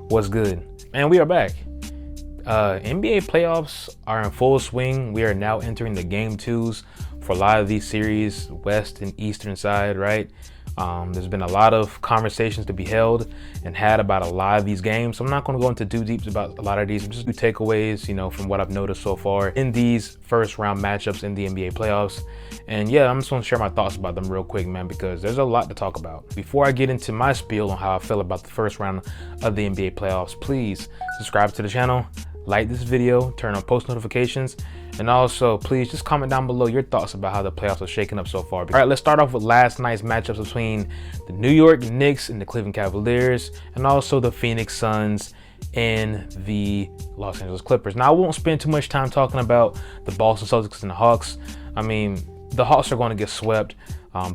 What's good? And we are back. NBA playoffs are in full swing. We are now entering the game twos for a lot of these series, west and eastern side, right? There's been a lot of conversations to be held and had about a lot of these games. So I'm not going to go into too deep about a lot of these. I'm just takeaways, from what I've noticed so far in these first round matchups in the NBA playoffs. And yeah, I'm just going to share my thoughts about them real quick, man, because there's a lot to talk about. Before I get into my spiel on how I feel about the first round of the NBA playoffs, please subscribe to the channel, like this video, turn on post notifications, and also please just comment down below your thoughts about how the playoffs are shaking up so far. All right, let's start off with last night's matchups between the New York Knicks and the Cleveland Cavaliers, and also the Phoenix Suns and the Los Angeles Clippers. Now, I won't spend too much time talking about the Boston Celtics and the Hawks. I mean, the Hawks are going to get swept.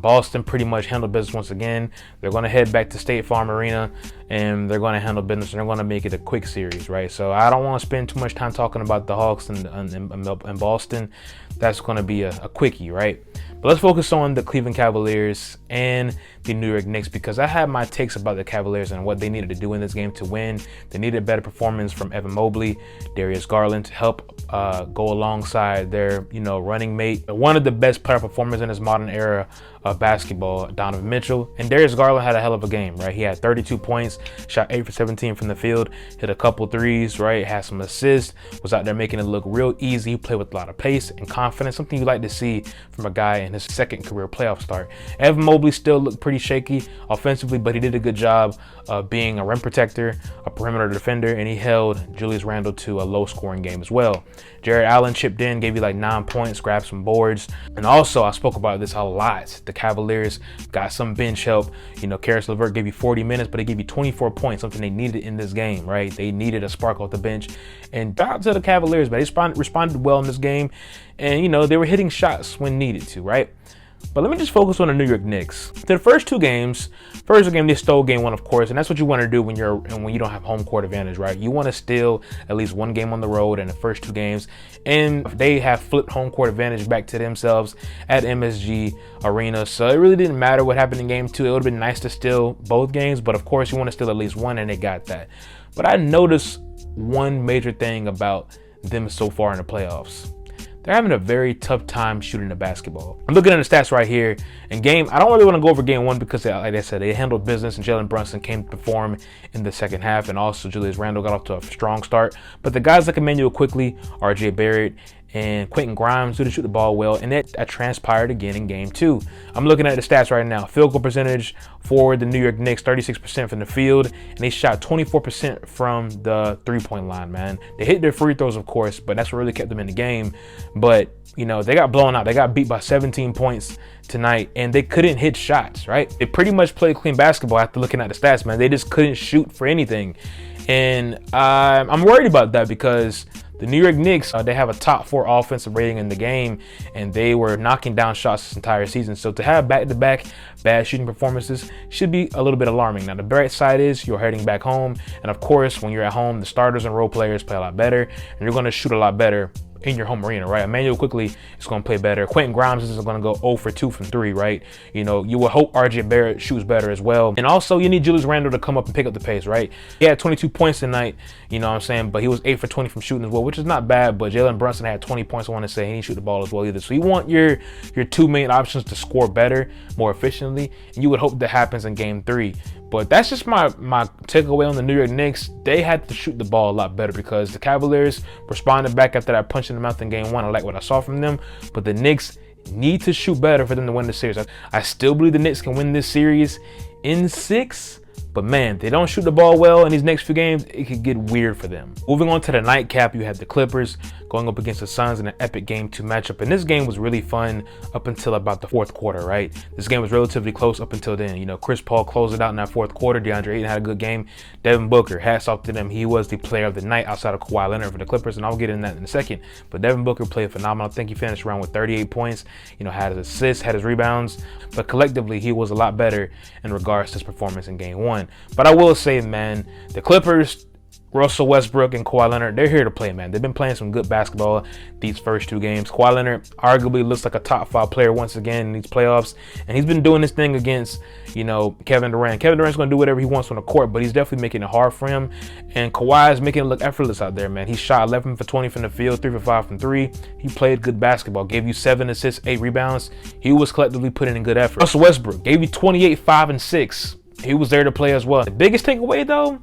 Boston pretty much handled business once again. They're going to head back to State Farm Arena and they're going to handle business, and they're going to make it a quick series, right? So I don't want to spend too much time talking about the Hawks and Boston. That's going to be a quickie, right? But let's focus on the Cleveland Cavaliers and the New York Knicks, because I have my takes about the Cavaliers and what they needed to do in this game to win. They needed better performance from Evan Mobley, Darius Garland to help go alongside their, running mate, one of the best player performers in this modern era of basketball, Donovan Mitchell. And Darius Garland had a hell of a game, right? He had 32 points, shot 8 for 17 from the field, hit a couple threes, right? Had some assists, was out there making it look real easy. He played with a lot of pace and confidence, something you like to see from a guy in his second career playoff start. Evan Mobley still looked pretty shaky offensively, but he did a good job of being a rim protector, a perimeter defender, and he held Julius Randle to a low scoring game as well. Jared Allen chipped in, gave you like 9 points, grabbed some boards. And also, I spoke about this a lot. The Cavaliers got some bench help. Karis LeVert gave you 40 minutes, but they gave you 24 points, something they needed in this game, right? They needed a spark off the bench. And shout out to the Cavaliers, but they responded well in this game. And, they were hitting shots when needed to, right? But let me just focus on the New York Knicks. The first two games, first game they stole game one, of course, and that's what you want to do when you don't have home court advantage, right? You want to steal at least one game on the road in the first two games, and they have flipped home court advantage back to themselves at MSG Arena. So it really didn't matter what happened in game two. It would have been nice to steal both games, but of course you want to steal at least one, and they got that. But I noticed one major thing about them so far in the playoffs. They're having a very tough time shooting the basketball. I'm looking at the stats right here. I don't really want to go over game one because, like I said, they handled business and Jalen Brunson came to perform in the second half, and also Julius Randle got off to a strong start. But the guys like Emmanuel Quickly, RJ Barrett, and Quentin Grimes didn't shoot the ball well, and that transpired again in game two. I'm looking at the stats right now. Field goal percentage for the New York Knicks, 36% from the field, and they shot 24% from the three-point line, man. They hit their free throws, of course, but that's what really kept them in the game. But, they got blown out. They got beat by 17 points tonight, and they couldn't hit shots, right? They pretty much played clean basketball after looking at the stats, man. They just couldn't shoot for anything. And I'm worried about that because the New York Knicks, they have a top 4 offensive rating in the game, and they were knocking down shots this entire season. So to have back-to-back bad shooting performances should be a little bit alarming. Now, the bright side is you're heading back home. And of course, when you're at home, the starters and role players play a lot better, and you're going to shoot a lot better in your home arena, right? Emmanuel Quickly is going to play better. Quentin Grimes is going to go 0 for 2 from 3, right? You would hope RJ Barrett shoots better as well. And also, you need Julius Randle to come up and pick up the pace, right? He had 22 points tonight, but he was 8 for 20 from shooting as well, which is not bad. But Jalen Brunson had 20 points, I want to say. He didn't shoot the ball as well either. So you want your two main options to score better, more efficiently, and you would hope that happens in game 3. But that's just my takeaway on the New York Knicks. They had to shoot the ball a lot better because the Cavaliers responded back after that punch in the mouth in game 1. I like what I saw from them, but the Knicks need to shoot better for them to win the series. I still believe the Knicks can win this series in 6. But man, they don't shoot the ball well in these next few games, it could get weird for them. Moving on to the nightcap, you had the Clippers going up against the Suns in an epic game 2 matchup. And this game was really fun up until about the fourth quarter, right? This game was relatively close up until then. Chris Paul closed it out in that fourth quarter. DeAndre Ayton had a good game. Devin Booker, hats off to them. He was the player of the night outside of Kawhi Leonard for the Clippers, and I'll get into that in a second. But Devin Booker played phenomenal. I think he finished around with 38 points, had his assists, had his rebounds. But collectively, he was a lot better in regards to his performance in game 1. But I will say, man, the Clippers Russell Westbrook and Kawhi Leonard, they're here to play, man. They've been playing some good basketball these first 2 games. Kawhi Leonard arguably looks like a top 5 player once again in these playoffs, and he's been doing this thing against, Kevin Durant. Kevin Durant's going to do whatever he wants on the court, but he's definitely making it hard for him, and Kawhi is making it look effortless out there, man. He shot 11 for 20 from the field, 3 for 5 from 3. He played good basketball, gave you 7 assists, 8 rebounds. He was collectively putting in good effort. Russell Westbrook gave you 28, 5, and 6. He was there to play as well. The biggest takeaway, though,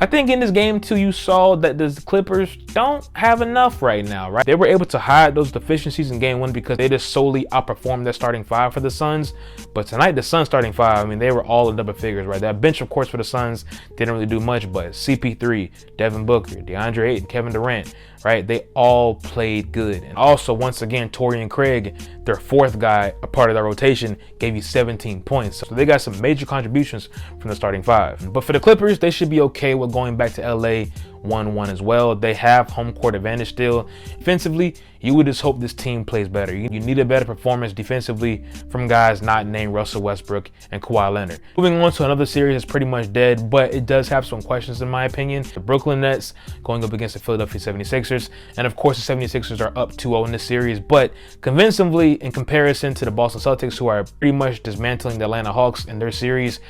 I think in this game too, you saw that the Clippers don't have enough right now, right? They were able to hide those deficiencies in game 1 because they just solely outperformed their starting 5 for the Suns. But tonight, the Suns starting 5, I mean, they were all in double figures, right? That bench, of course, for the Suns didn't really do much, but CP3, Devin Booker, DeAndre Ayton, Kevin Durant, right? They all played good. And also, once again, Torian Craig, their 4th guy, a part of their rotation, gave you 17 points. So they got some major contributions from the starting 5. But for the Clippers, they should be okay with going back to LA 1-1 as well. They have home court advantage still. Defensively, you would just hope this team plays better. You need a better performance defensively from guys not named Russell Westbrook and Kawhi Leonard. Moving on to another series that's pretty much dead, but it does have some questions in my opinion. The Brooklyn Nets going up against the Philadelphia 76ers. And of course, the 76ers are up 2-0 in this series, but convincingly in comparison to the Boston Celtics, who are pretty much dismantling the Atlanta Hawks in their series,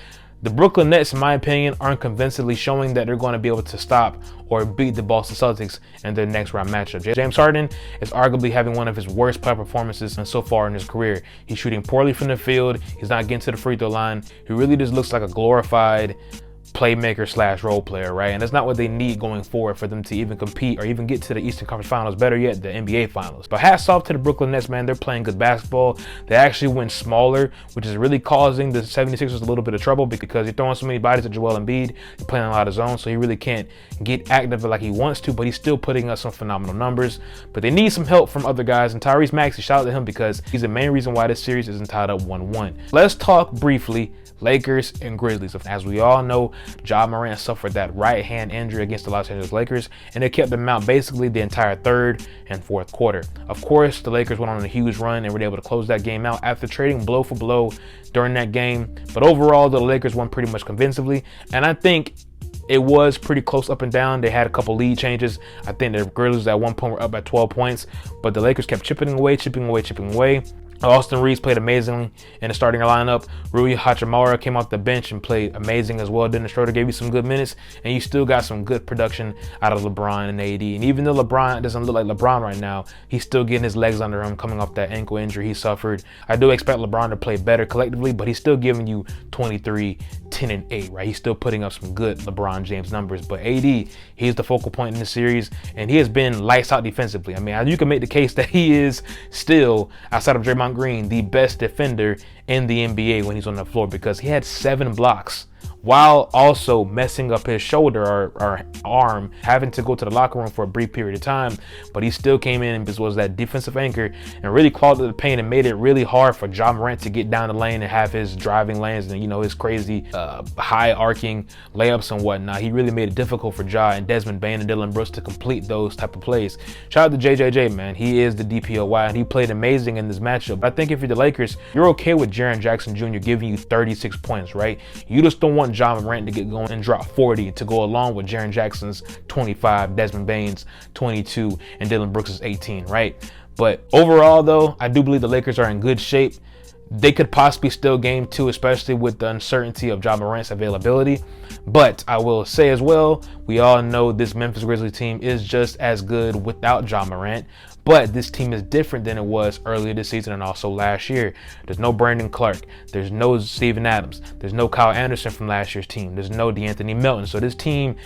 the Brooklyn Nets, in my opinion, aren't convincingly showing that they're going to be able to stop or beat the Boston Celtics in their next round matchup. James Harden is arguably having one of his worst playoff performances so far in his career. He's shooting poorly from the field. He's not getting to the free throw line. He really just looks like a glorified playmaker / role player, right? And that's not what they need going forward for them to even compete or even get to the Eastern Conference Finals, better yet, the NBA Finals. But hats off to the Brooklyn Nets, man. They're playing good basketball. They actually went smaller, which is really causing the 76ers a little bit of trouble because you're throwing so many bodies at Joel Embiid. He's playing a lot of zone, so he really can't get active like he wants to, but he's still putting up some phenomenal numbers. But they need some help from other guys, and Tyrese Maxey, shout out to him because he's the main reason why this series isn't tied up 1-1. Let's talk briefly Lakers and Grizzlies. As we all know, Ja Morant suffered that right hand injury against the Los Angeles Lakers, and it kept them out basically the entire 3rd and 4th quarter. Of course, the Lakers went on a huge run and were able to close that game out after trading blow for blow during that game. But overall, the Lakers won pretty much convincingly, and I think it was pretty close up and down. They had a couple lead changes. I think the Grizzlies at one point were up by 12 points, but the Lakers kept chipping away. Austin Reeves played amazingly in the starting lineup. Rui Hachimura came off the bench and played amazing as well. Dennis Schroeder gave you some good minutes, and you still got some good production out of LeBron and AD. And even though LeBron doesn't look like LeBron right now, he's still getting his legs under him coming off that ankle injury he suffered. I do expect LeBron to play better collectively, but he's still giving you 23, 10, and 8, right? He's still putting up some good LeBron James numbers. But AD, he's the focal point in the series, and he has been lights out defensively. I mean, you can make the case that he is still, outside of Draymond Green, the best defender in the NBA when he's on the floor because he had 7 blocks while also messing up his shoulder or arm, having to go to the locker room for a brief period of time. But he still came in and was that defensive anchor and really clawed at the paint and made it really hard for Ja Morant to get down the lane and have his driving lanes and, his crazy high arcing layups and whatnot. He really made it difficult for Ja and Desmond Bane and Dillon Brooks to complete those type of plays. Shout out to JJJ, man. He is the DPOY and he played amazing in this matchup. I think if you're the Lakers, you're okay with Jaren Jackson Jr. giving you 36 points, right? You just don't want Ja Morant to get going and drop 40 to go along with Jaren Jackson's 25, Desmond Bane's 22, and Dillon Brooks' 18, right? But overall, though, I do believe the Lakers are in good shape. They could possibly still game 2, especially with the uncertainty of Ja Morant's availability. But I will say as well, we all know this Memphis Grizzlies team is just as good without Ja Morant. But this team is different than it was earlier this season and also last year. There's no Brandon Clark. There's no Steven Adams. There's no Kyle Anderson from last year's team. There's no DeAnthony Melton. So this team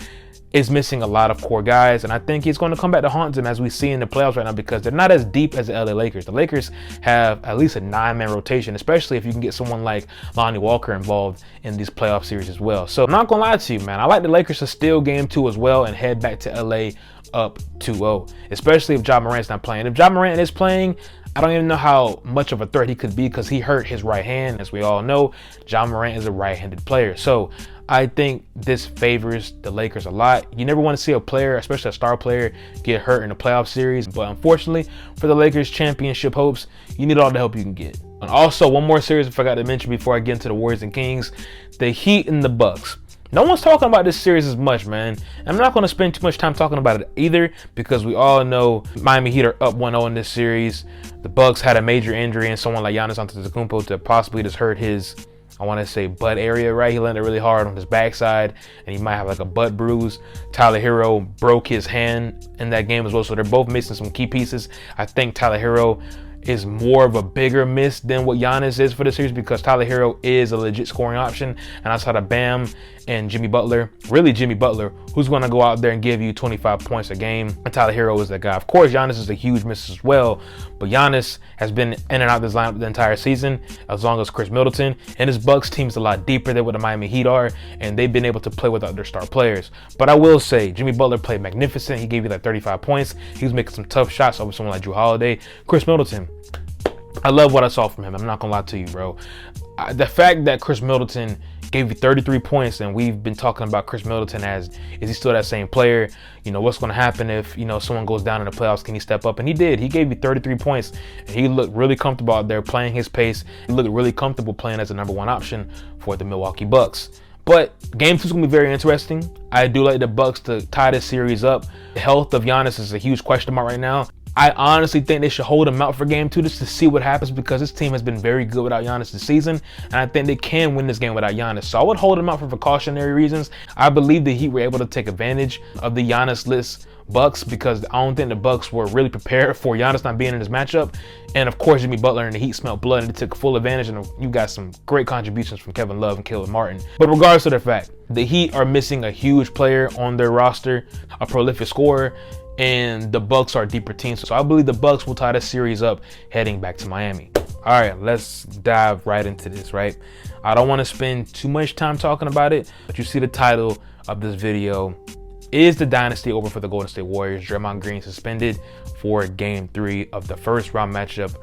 is missing a lot of core guys, and I think he's going to come back to haunt them as we see in the playoffs right now because they're not as deep as the LA Lakers. The Lakers have at least a 9-man rotation, especially if you can get someone like Lonnie Walker involved in these playoff series as well. So I'm not going to lie to you, man. I like the Lakers to steal game 2 as well and head back to LA up 2-0, especially if Ja Morant's not playing. If Ja Morant is playing, I don't even know how much of a threat he could be because he hurt his right hand. As we all know, Ja Morant is a right-handed player. So I think this favors the Lakers a lot. You never want to see a player, especially a star player, get hurt in a playoff series. But unfortunately, for the Lakers' championship hopes, you need all the help you can get. And also, one more series I forgot to mention before I get into the Warriors and Kings, the Heat and the Bucks. No one's talking about this series as much, man. I'm not going to spend too much time talking about it either, because we all know Miami Heat are up 1-0 in this series. The Bucks had a major injury, and someone like Giannis Antetokounmpo to possibly just hurt his, I want to say, butt area, right? He landed really hard on his backside, and he might have like a butt bruise. Tyler Hero broke his hand in that game as well, so they're both missing some key pieces. I think Tyler Hero is more of a bigger miss than what Giannis is for the series, because Tyler Hero is a legit scoring option, and outside of Bam and Jimmy Butler, really Jimmy Butler, who's going to go out there and give you 25 points a game, and Tyler Hero is that guy. Of course, Giannis is a huge miss as well, but Giannis has been in and out of this lineup the entire season, as long as Chris Middleton, and his Bucks team is a lot deeper than what the Miami Heat are, and they've been able to play without their star players. But I will say, Jimmy Butler played magnificent. He gave you like 35 points. He was making some tough shots over someone like Drew Holiday. Chris Middleton, I love what I saw from him. I'm not gonna lie to you, bro. The fact that Chris Middleton gave you 33 points, and we've been talking about Chris Middleton as, is he still that same player? You know, what's gonna happen if, you know, someone goes down in the playoffs? Can he step up? And he did. He gave you 33 points, and he looked really comfortable out there playing his pace. He looked really comfortable playing as the #1 option for the Milwaukee Bucks. But game 2 is going to be very interesting. I do like the Bucks to tie this series up. The health of Giannis is a huge question mark right now. I honestly think they should hold him out for game 2 just to see what happens, because this team has been very good without Giannis this season, and I think they can win this game without Giannis. So I would hold him out for precautionary reasons. I believe the Heat were able to take advantage of the Giannis-less Bucks, because I don't think the Bucks were really prepared for Giannis not being in this matchup. And of course, Jimmy Butler and the Heat smelled blood, and they took full advantage, and you got some great contributions from Kevin Love and Caleb Martin. But regardless of the fact, the Heat are missing a huge player on their roster, a prolific scorer, and the Bucks are a deeper team. So I believe the Bucks will tie this series up heading back to Miami. All right, let's dive right into this, right? I don't want to spend too much time talking about it, but you see the title of this video. Is the dynasty over for the Golden State Warriors? Draymond Green suspended for game 3 of the first round matchup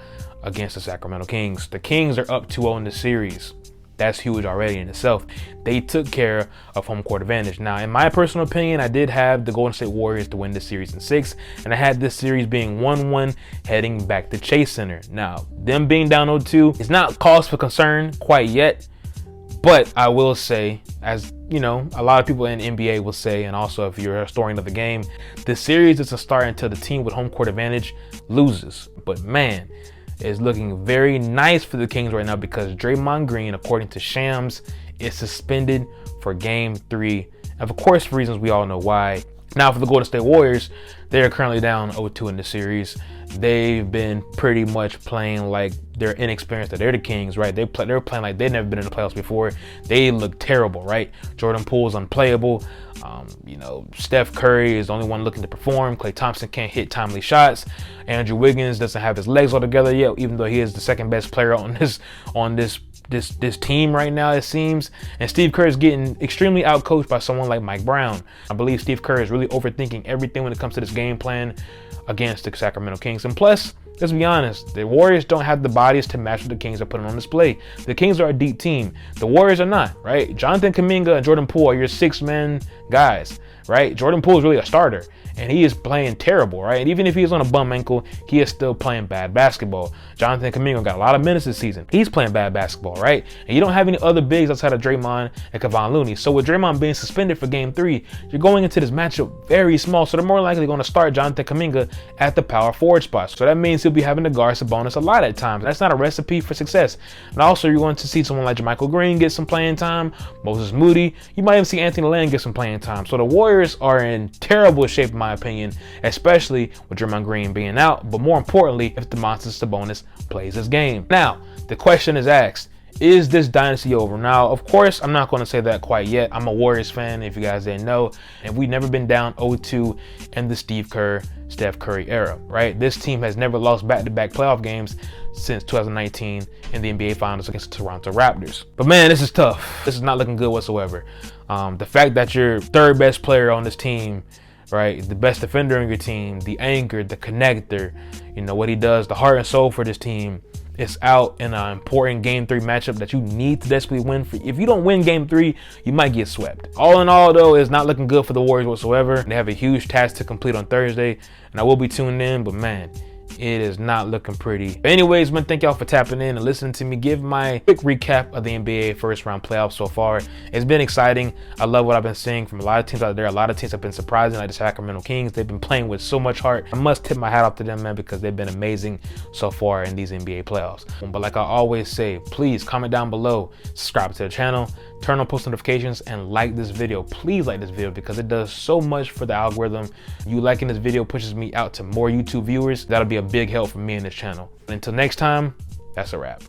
against the Sacramento Kings. The Kings are up 2-0 in the series. That's huge already in itself. They took care of home court advantage. Now, in my personal opinion, I did have the Golden State Warriors to win this series in 6, and I had this series being 1-1 heading back to Chase Center. Now, them being down 0-2 is not cause for concern quite yet, but I will say, as you know, a lot of people in the NBA will say, and also if you're a historian of the game, the series is a start until the team with home court advantage loses. But man, it's looking very nice for the Kings right now, because Draymond Green, according to Shams, is suspended for game 3. Of course, for reasons we all know why. Now, for the Golden State Warriors, they're currently down 0-2 in the series. They've been pretty much playing like they're inexperienced, that they're the Kings, right? They're playing like they've never been in the playoffs before. They look terrible, right? Jordan Poole's unplayable. You know, Steph Curry is the only one looking to perform. Klay Thompson can't hit timely shots. Andrew Wiggins doesn't have his legs all together yet, even though he is the second best player on this team right now, it seems. And Steve Kerr is getting extremely outcoached by someone like Mike Brown. I believe Steve Kerr is really overthinking everything when it comes to this game plan against the Sacramento Kings. And plus, let's be honest, the Warriors don't have the bodies to match what the Kings are putting on display. The Kings are a deep team. The Warriors are not, right? Jonathan Kuminga and Jordan Poole are your 6-man guys, right? Jordan Poole is really a starter, and he is playing terrible, right? And even if he's on a bum ankle, he is still playing bad basketball. Jonathan Kuminga got a lot of minutes this season. He's playing bad basketball, right? And you don't have any other bigs outside of Draymond and Kevon Looney. So with Draymond being suspended for game 3, you're going into this matchup very small. So they're more likely going to start Jonathan Kuminga at the power forward spot. So that means he'll be having to guard Sabonis a lot at times. That's not a recipe for success. And also, you're going to see someone like JaMychal Green get some playing time, Moses Moody. You might even see Anthony Lamb get some playing time. So the Warriors are in terrible shape, in my opinion, especially with Draymond Green being out. But more importantly, if Domantas Sabonis plays this game. Now, the question is asked, is this dynasty over? Now, of course, I'm not going to say that quite yet. I'm a Warriors fan, if you guys didn't know, and we've never been down 0-2 in the Steve Kerr, Steph Curry era, right? This team has never lost back-to-back playoff games since 2019 in the NBA Finals against the Toronto Raptors. But man, this is tough. This is not looking good whatsoever. The fact that your third best player on this team, right, the best defender on your team, the anchor, the connector, you know, what he does, the heart and soul for this team, is out in an important game 3 matchup that you need to desperately win. If you don't win game 3, you might get swept. All in all, though, it's not looking good for the Warriors whatsoever. They have a huge task to complete on Thursday, and I will be tuned in, but man, it is not looking pretty. But anyways, man, thank y'all for tapping in and listening to me give my quick recap of the NBA first round playoffs so far. It's been exciting. I love what I've been seeing from a lot of teams out there. A lot of teams have been surprising, like the Sacramento Kings. They've been playing with so much heart. I must tip my hat off to them, man, because they've been amazing so far in these NBA playoffs. But like I always say, please comment down below, subscribe to the channel, turn on post notifications, and like this video. Please like this video because it does so much for the algorithm. You liking this video pushes me out to more YouTube viewers. That'll be a big help for me in this channel. Until next time, that's a wrap.